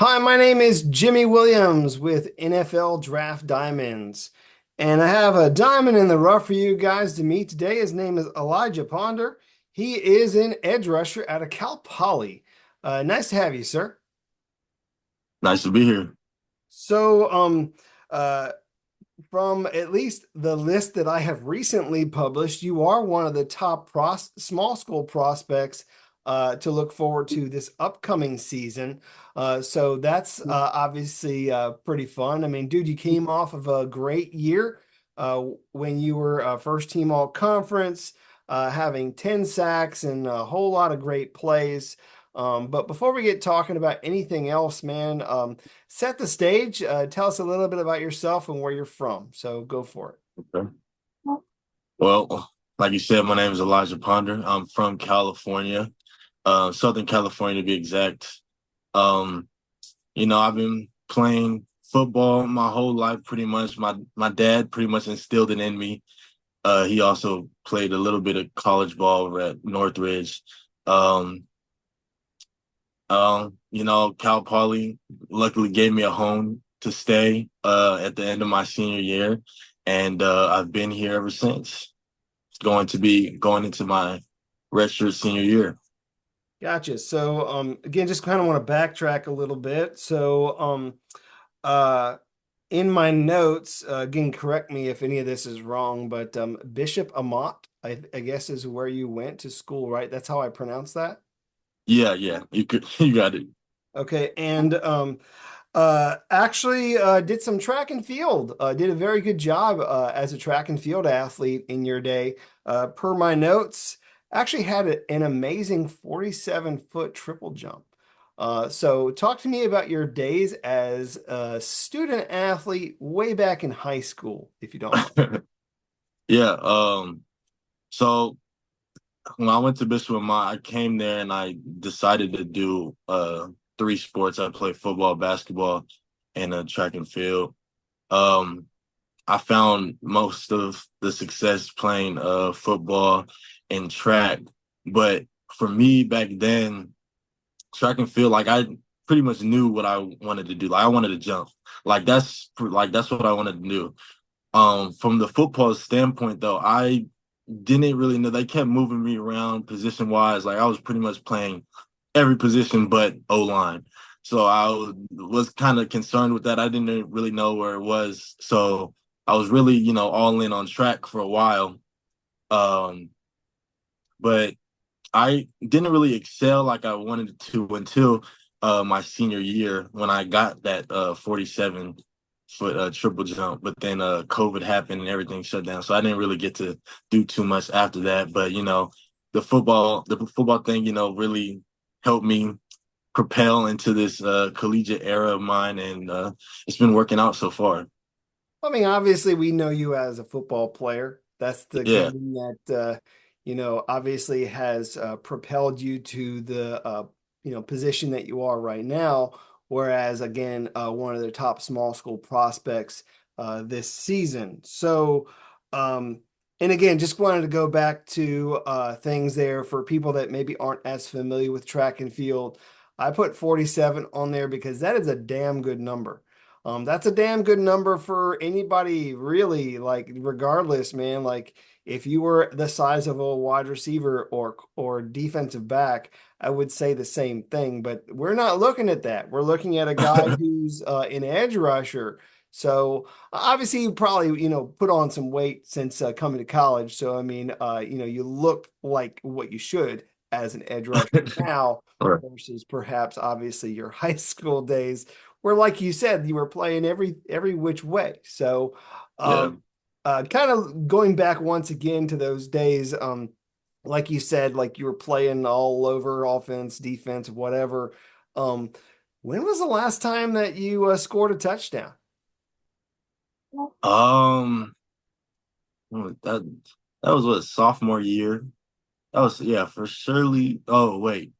Hi, my name is Jimmy Williams with NFL Draft Diamonds. And I have a diamond in the rough for you guys to meet today. His name is Elijah Ponder. He is an edge rusher out of Cal Poly. Nice to have you, sir. Nice to be here. So, uh, from at least the list that I have recently published, you are one of the top small school prospects to look forward to this upcoming season. So that's obviously pretty fun. I mean, dude, you came off of a great year when you were first team all conference, having 10 sacks and a whole lot of great plays. But before we get talking about anything else, man, set the stage. Tell us a little bit about yourself and where you're from. So go for it. Okay. Well, like you said, my name is Elijah Ponder. I'm from California, Southern California to be exact. Um, I've been playing football my whole life pretty much. My dad pretty much instilled it in me. He also played a little bit of college ball over at Northridge. Um, Cal Poly luckily gave me a home to stay at the end of my senior year, and I've been here ever since. Going to be going into my redshirt senior year. Gotcha. So again, just kind of want to backtrack a little bit. So uh, in my notes, again, correct me if any of this is wrong, but Bishop Amat, I guess, is where you went to school, right? That's how I pronounce that. Yeah, yeah, you got it. Okay, and actually did some track and field. Did a very good job as a track and field athlete in your day. Per my notes, actually had an amazing 47-foot triple jump. So talk to me about your days as a student athlete way back in high school, if you don't mind. Yeah. So when I went to Bishop Vermont, I came there and I decided to do three sports. I played football, basketball, and track and field. Um, I found most of the success playing football and track. But for me back then, track and field, like I pretty much knew what I wanted to do. Like I wanted to jump. That's what I wanted to do. From the football standpoint though, I didn't really know. They kept moving me around position wise. Like I was pretty much playing every position but O line. So I was kind of concerned with that. I didn't really know where it was. So I was really, all in on track for a while. Um, but I didn't really excel like I wanted to until my senior year when I got that 47-foot triple jump. But then COVID happened and everything shut down, so I didn't really get to do too much after that. But the football thing, really helped me propel into this collegiate era of mine, and it's been working out so far. I mean, obviously, we know you as a football player. That's the Yeah, game that obviously has propelled you to the position that you are right now. Whereas, again, one of the top small school prospects this season. So, um, and again, just wanted to go back to things there for people that maybe aren't as familiar with track and field. I put 47 on there because that is a damn good number. That's a damn good number for anybody, really, like regardless, man. Like if you were the size of a wide receiver or defensive back, I would say the same thing. But we're not looking at that. We're looking at a guy who's an edge rusher. So obviously you probably, put on some weight since coming to college. So I mean, you look like what you should as an edge rusher now right. versus perhaps obviously your high school days where, like you said, you were playing every which way. So, Yeah. kind of going back once again to those days, like you said, like you were playing all over offense, defense, whatever. Um, when was the last time that you scored a touchdown? Um, that was what, sophomore year. That was, yeah, for surely. Oh wait,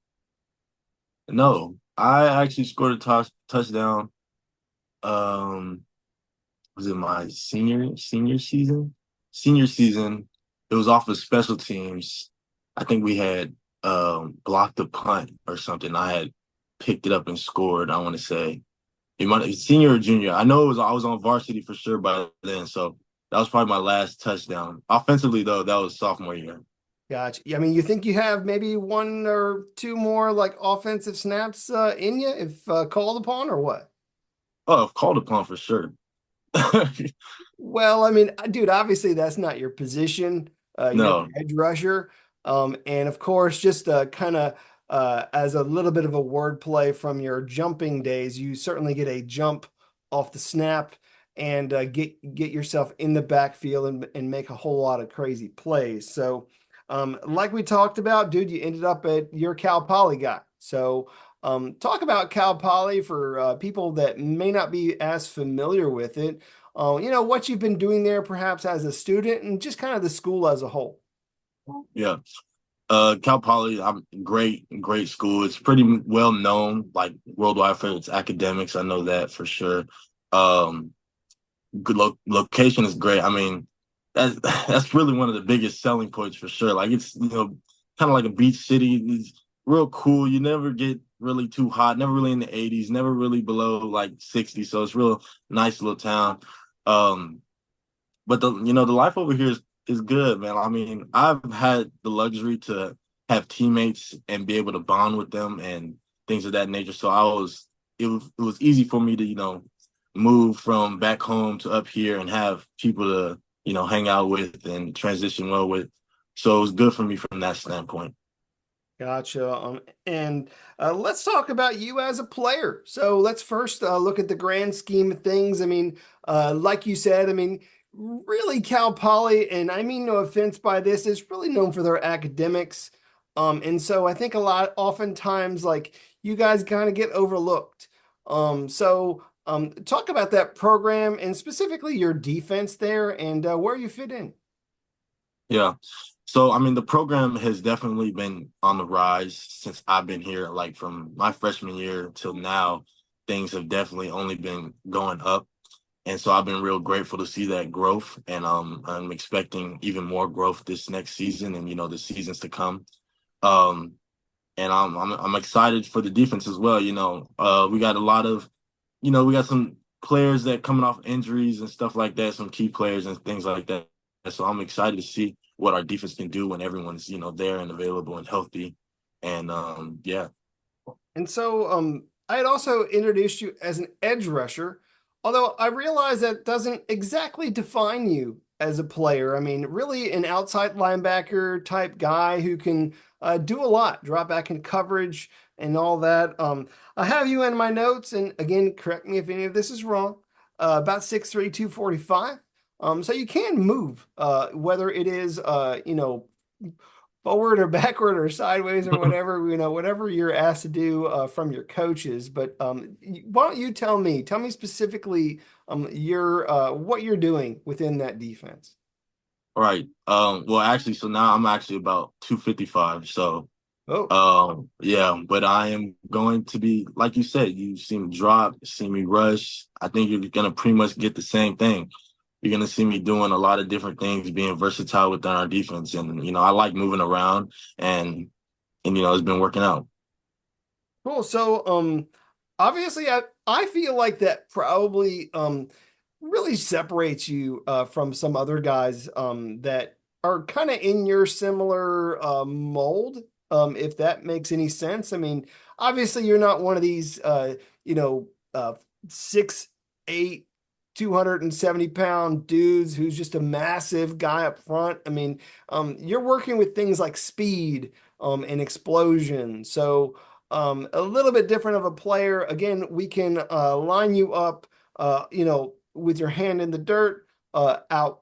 no, I actually scored a touchdown. Um, was it my senior season? Senior season. It was off of special teams. I think we had blocked a punt or something. I had picked it up and scored. I want to say it might senior or junior. I know it was I was on varsity for sure by then, so that was probably my last touchdown. Offensively though, that was sophomore year. Gotcha. I mean, you think you have maybe one or two more like offensive snaps in you if called upon, or what? Oh, called upon for sure. Well, I mean, dude, obviously that's not your position. You're the No, edge rusher. And of course, just kind of as a little bit of a wordplay from your jumping days, you certainly get a jump off the snap and get yourself in the backfield and make a whole lot of crazy plays. So, like we talked about, dude, you ended up at your Cal Poly guy. So, talk about Cal Poly for people that may not be as familiar with it. What you've been doing there perhaps as a student and just kind of the school as a whole. yeah. Cal Poly, I'm great school. It's pretty well known, like worldwide for its academics. I know that for sure. Um, good location is great. I mean, that's that's really one of the biggest selling points for sure. Like it's kind of like a beach city. It's real cool. You never get really too hot. Never really in the 80s. Never really below like 60. So it's real nice little town. Um, but the life over here is good, man. I mean, I've had the luxury to have teammates and be able to bond with them and things of that nature. So it was easy for me to, move from back home to up here and have people to, hang out with and transition well with. So it was good for me from that standpoint. Gotcha. And let's talk about you as a player. So let's first look at the grand scheme of things. I mean, like you said, I mean, really Cal Poly, and I mean no offense by this, is really known for their academics. And so I think a lot, oftentimes, like you guys kind of get overlooked. Talk about that program and specifically your defense there and where you fit in. Yeah. So, I mean, the program has definitely been on the rise since I've been here. Like from my freshman year till now, things have definitely only been going up. And so I've been real grateful to see that growth. And I'm expecting even more growth this next season and, the seasons to come. Um, and I'm excited for the defense as well. We got a lot of, we got some players that coming off injuries and stuff like that, some key players and things like that. So I'm excited to see what our defense can do when everyone's, there and available and healthy. And yeah. And so I had also introduced you as an edge rusher, although I realize that doesn't exactly define you as a player. I mean, really an outside linebacker type guy who can do a lot, drop back in coverage and all that. I have you in my notes, and again, correct me if any of this is wrong. About 6'3", 245. So you can move, whether it is, forward or backward or sideways or whatever, whatever you're asked to do from your coaches. But why don't you tell me specifically your what you're doing within that defense? Right. Well, actually, so now I'm actually about 255. So, Oh, yeah, but I am going to be, like you said, you see me drop, see me rush. I think you're going to pretty much get the same thing. You're going to see me doing a lot of different things, being versatile within our defense. And, I like moving around and it's been working out. cool. So obviously I feel like that probably really separates you from some other guys that are kind of in your similar mold, if that makes any sense. I mean, obviously you're not one of these, you know, 6'8", 270-pound dudes who's just a massive guy up front. I mean, you're working with things like speed and explosion. So a little bit different of a player. Again, we can line you up, with your hand in the dirt, out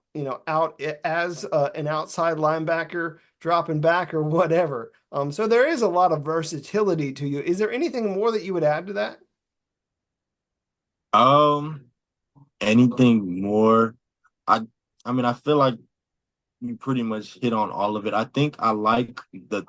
as an outside linebacker, dropping back or whatever. So there is a lot of versatility to you. Is there anything more that you would add to that? Um, Anything more? I, I mean, I feel like you pretty much hit on all of it. I think I like the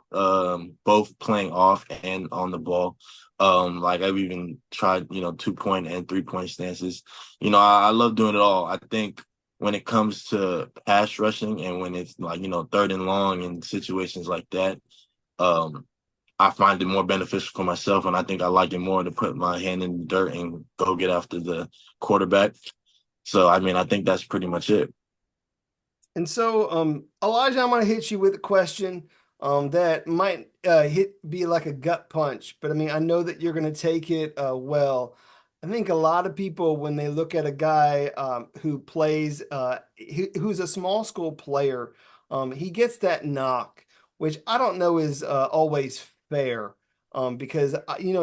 both playing off and on the ball. Like I've even tried, 2-point and 3-point stances. I love doing it all. I think when it comes to pass rushing and when it's like, third and long and situations like that, um, I find it more beneficial for myself, and I think I like it more to put my hand in the dirt and go get after the quarterback. So, I mean, I think that's pretty much it. And so, Elijah, I'm going to hit you with a question that might be like a gut punch, but I mean, I know that you're going to take it well. I think a lot of people, when they look at a guy who plays, who's a small school player, he gets that knock, which I don't know is always fair. Because,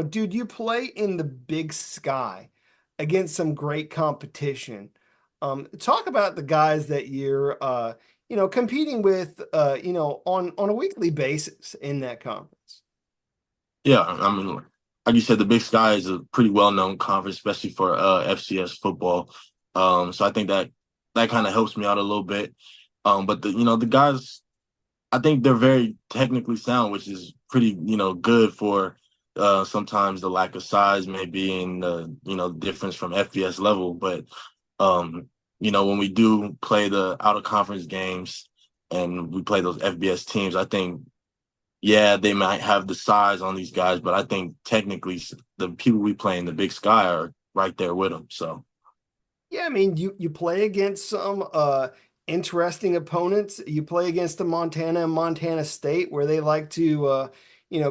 dude, you play in the big sky against some great competition. Talk about the guys that you're, competing with, on a weekly basis in that conference. Yeah, I mean, like you said, the Big Sky is a pretty well-known conference, especially for FCS football. So I think that kind of helps me out a little bit. But the guys, I think they're very technically sound, which is pretty, good for sometimes the lack of size maybe and the, difference from FBS level. But when we do play the out of conference games and we play those FBS teams, I think yeah, they might have the size on these guys, but I think technically the people we play in the Big Sky are right there with them. So Yeah, I mean, you play against some interesting opponents. You play against the Montana and Montana State, where they like to,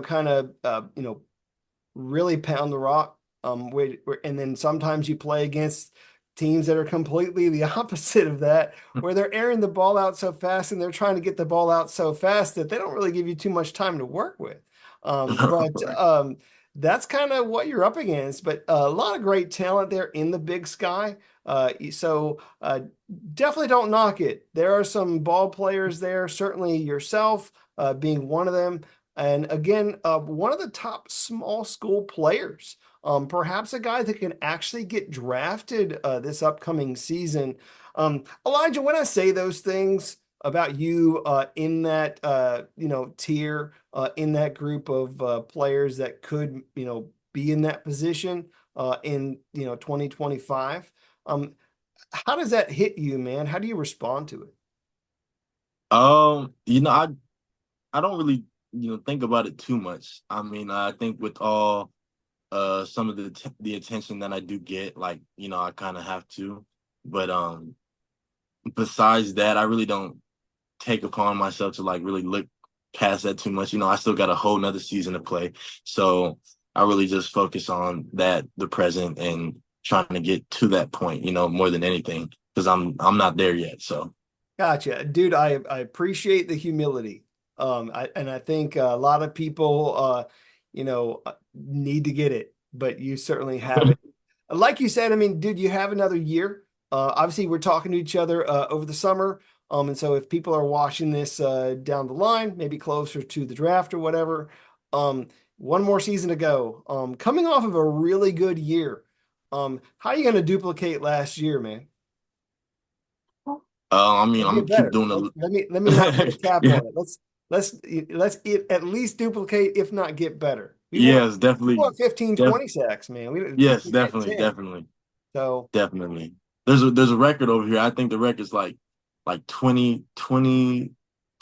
kind of, really pound the rock. And then sometimes you play against teams that are completely the opposite of that, where they're airing the ball out so fast and they're trying to get the ball out so fast that they don't really give you too much time to work with. But right. that's kind of what you're up against. But a lot of great talent there in the Big Sky. So definitely don't knock it. There are some ball players there, certainly yourself being one of them. And again, one of the top small school players, perhaps a guy that can actually get drafted this upcoming season. Elijah, when I say those things about you in that tier, in that group of players that could be in that position in 2025, how does that hit you, man? How do you respond to it? Um, you know, I I don't really think about it too much. I mean, I think with all some of the attention that I do get, like I kind of have to, but besides that, I really don't take upon myself to like really look past that too much. I still got a whole nother season to play. So I really just focus on that, the present, and trying to get to that point, more than anything, because I'm not there yet. So Gotcha, dude. I appreciate the humility. And I think a lot of people, need to get it, but you certainly have it. Like you said, I mean, dude, you have another year. Obviously, we're talking to each other over the summer. And so if people are watching this down the line, maybe closer to the draft or whatever, one more season to go. Coming off of a really good year, how are you going to duplicate last year, man? I mean, Or I'm get gonna keep better. doing Let me not put a the cap yeah, on it. Let's at least duplicate, if not get better. We want yes, we definitely, want 15, def 20 sacks, man. We don't just yes, get definitely, 10. definitely. So Definitely. There's a record over here. I think the record's like 20. I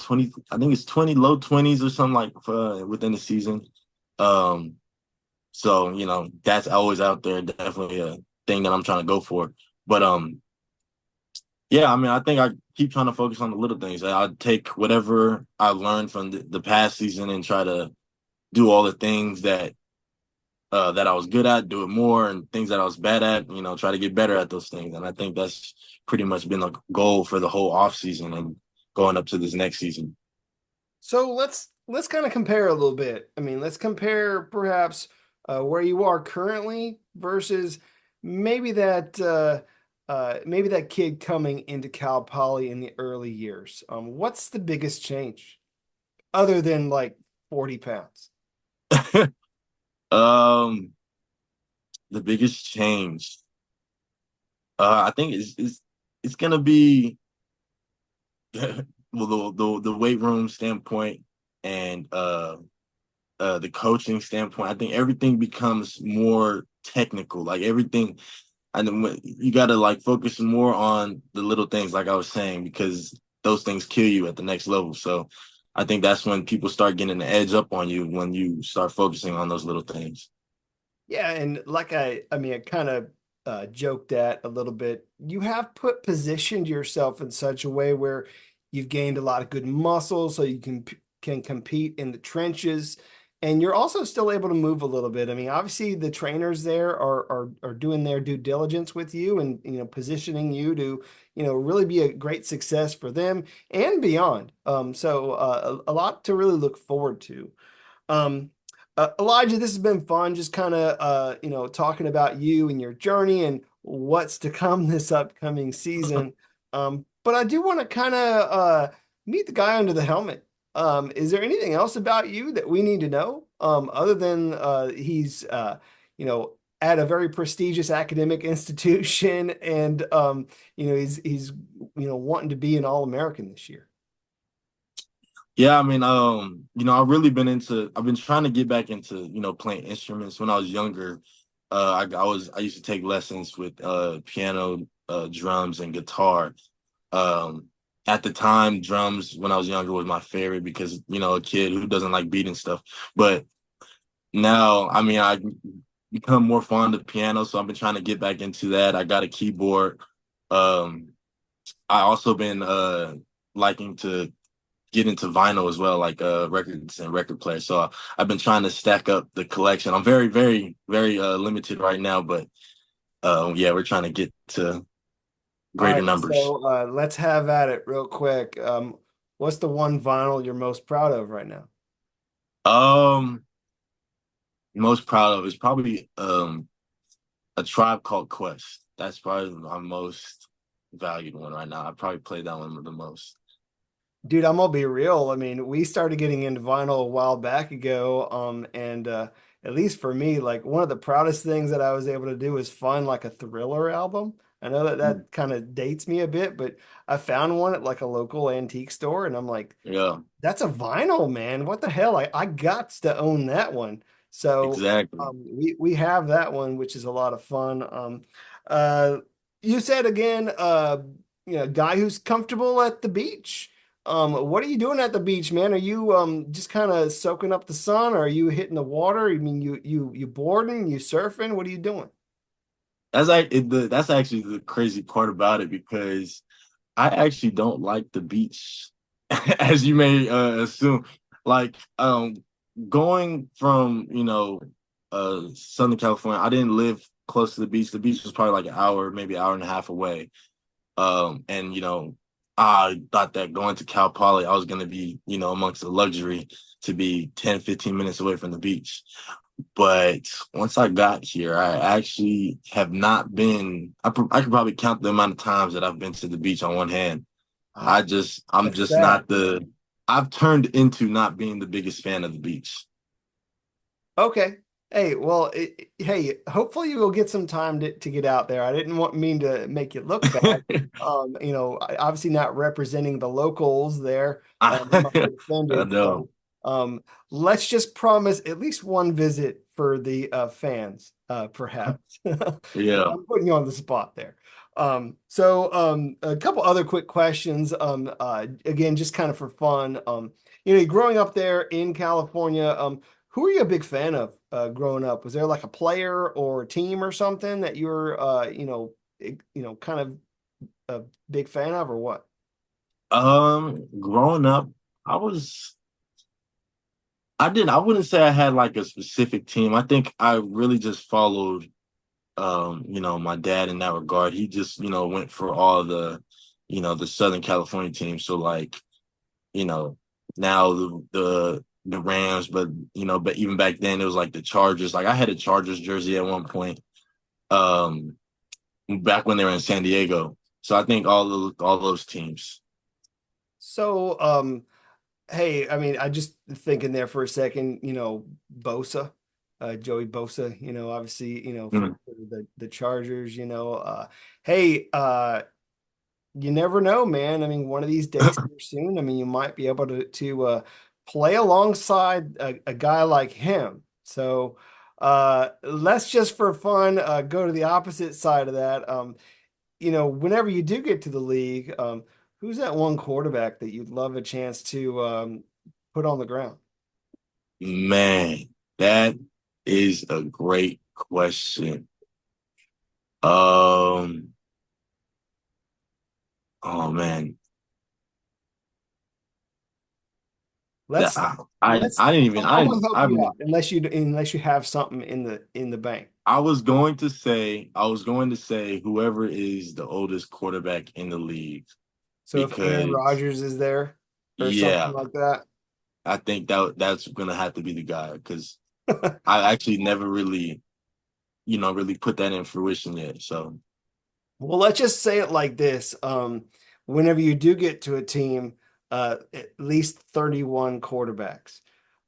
think it's 20 low 20s or something like within the season. Um so that's always out there, definitely a thing that I'm trying to go for. But yeah, I mean I think I keep trying to focus on the little things. I take whatever I learned from the past season and try to do all the things that I was good at, do it more, and things that I was bad at, try to get better at those things. And I think that's pretty much been the goal for the whole off season and going up to this next season. let's kind of compare a little bit. I mean, let's compare perhaps where you are currently versus maybe maybe that kid coming into Cal Poly in the early years. What's the biggest change other than like 40 pounds? um, the biggest change, I think it's gonna be well the weight room standpoint and the coaching standpoint. I think everything becomes more technical. Like everything and then you got to like focus more on the little things, like I was saying, because those things kill you at the next level. So I think that's when people start getting the edge up on you when you start focusing on those little things. Yeah, and like I mean, I kind of joked at a little bit. You have positioned yourself in such a way where you've gained a lot of good muscle, so you can compete in the trenches, and you're also still able to move a little bit. I mean, obviously the trainers there are doing their due diligence with you, and positioning you to really be a great success for them and beyond. So a lot to really look forward to. Um, Elijah, this has been fun, just kind of talking about you and your journey and what's to come this upcoming season. But I do want to kind of meet the guy under the helmet. Is there anything else about you that we need to know, other than he's at a very prestigious academic institution, and he's wanting to be an All-American this year? Yeah, I mean, I've been trying to get back into, playing instruments. When I was younger, I used to take lessons with piano, drums, and guitar. Um, at the time, drums when I was younger was my favorite because, a kid who doesn't like beating stuff. But now, I mean, I become more fond of piano, so I've been trying to get back into that. I got a keyboard. Um, I also been liking to get into vinyl as well, like records and record players. So I've been trying to stack up the collection. I'm very, very, very limited right now, but yeah, we're trying to get to All greater right, numbers. so let's have at it real quick. What's the one vinyl you're most proud of right now? Um, Most proud of is probably a Tribe Called Quest. That's probably my most valued one right now. I probably played that one the most. Dude, I'm gonna be real. I mean, we started getting into vinyl a while back ago, and at least for me, like one of the proudest things that I was able to do is find like a Thriller album. I know that Mm. that kind of dates me a bit, but I found one at like a local antique store, and I'm like, Yeah, that's a vinyl, man. What the hell? I got to own that one. So exactly. we have that one, which is a lot of fun. Uh, you said again, guy who's comfortable at the beach. What are you doing at the beach, man? Are you just kind of soaking up the sun, or are you hitting the water? I mean, you boarding, you surfing? What are you doing? That's actually the crazy part about it because I actually don't like the beach, as you may assume. Like going from Southern California, I didn't live close to the beach. The beach was probably like an hour, maybe hour and a half away. And I thought that going to Cal Poly, I was gonna be amongst the luxury to be 10, 15 minutes away from the beach. But once I got here, I actually have not been. I could probably count the amount of times that I've been to the beach on one hand. Ah, I'm that's just sad. not the. I've turned into not being the biggest fan of the beach. Okay. Hey, well, hey, hopefully you will get some time to get out there. I didn't mean to make you look bad. Obviously not representing the locals there. They might I get offended. know. So, let's just promise at least one visit for the fans, perhaps. Yeah. I'm putting you on the spot there. A couple other quick questions. Again, just kind of for fun. Growing up there in California, who are you a big fan of growing up? Was there like a player or a team or something that you were, kind of a big fan of, or what? Growing up, I was. I wouldn't say I had like a specific team. I think I really just followed my dad in that regard. He just, went for all the Southern California teams. So like, you know, now the Rams, but even back then it was like the Chargers. Like I had a Chargers jersey at one point, um, back when they were in San Diego. So I think all those teams. So, hey, I mean, I just thinking there for a second, Bosa, Joey Bosa, obviously, Mm. for the Chargers, hey, you never know, man. I mean, one of these days here soon, I mean, you might be able to play alongside a guy like him. So, let's just for fun go to the opposite side of that. Whenever you do get to the league, who's that one quarterback that you'd love a chance put on the ground? Man, that is a great question. Um, oh man, that Let's I didn't even I'm gonna help I you out unless you have something in the bank. I was going to say whoever is the oldest quarterback in the league So if Aaron because Rodgers is there or something yeah, like that. I think that's gonna have to be the guy because I actually never really really put that in fruition yet. So Well, let's just say it like this. Whenever you do get to a team, at least 31 quarterbacks.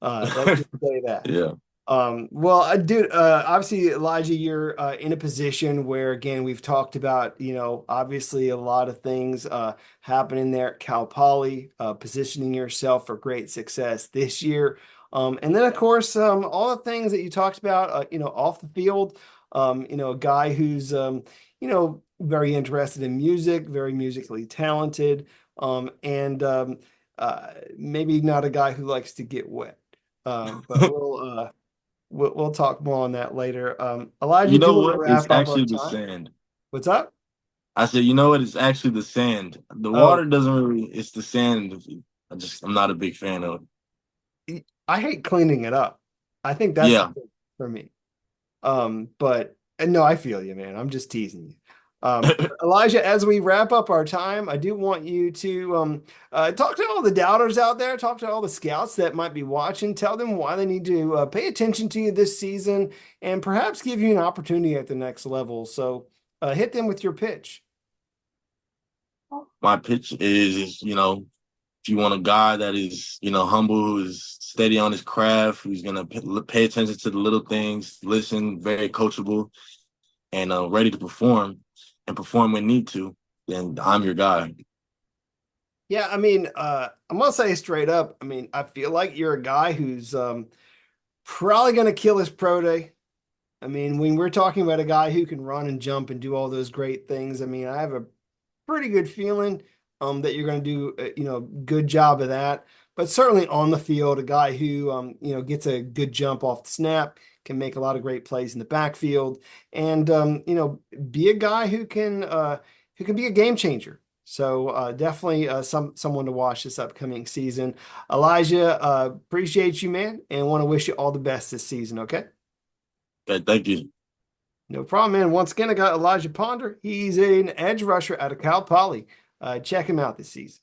Let's just say that. yeah. Well, obviously, Elijah, you're in a position where, again, we've talked about, obviously a lot of things happening there at Cal Poly, positioning yourself for great success this year. And then, of course, all the things that you talked about, off the field, a guy who's, very interested in music, very musically talented, and maybe not a guy who likes to get wet. But we'll talk more on that later. Elijah, You do know want to what? It's wrap up our actually the time? sand. What's up? I said, you know what? It's actually the sand. The water Oh, doesn't really. It's the sand. I'm not a big fan of. I hate cleaning it up. I think that's the Yeah, thing for me. But and no, I feel you, man. I'm just teasing you. Elijah, as we wrap up our time, I do want you to talk to all the doubters out there, talk to all the scouts that might be watching, tell them why they need to pay attention to you this season and perhaps give you an opportunity at the next level. So hit them with your pitch. my pitch is if you want a guy that is humble, who's steady on his craft, who's gonna pay attention to the little things, listen, very coachable, and ready to perform and perform when need to, then I'm your guy. Yeah, I mean, I'm gonna say straight up, I mean, I feel like you're a guy who's probably gonna kill his pro day. I mean, when we're talking about a guy who can run and jump and do all those great things, I mean, I have a pretty good feeling that you're going to do good job of that. But certainly on the field, a guy who gets a good jump off the snap can make a lot of great plays in the backfield, and be a guy who can be a game changer. So definitely someone to watch this upcoming season. Elijah, appreciate you, man, and want to wish you all the best this season. Okay. Okay, thank you. No problem, man. Once again, I got Elijah Ponder. He's an edge rusher out of Cal Poly. Check him out this season.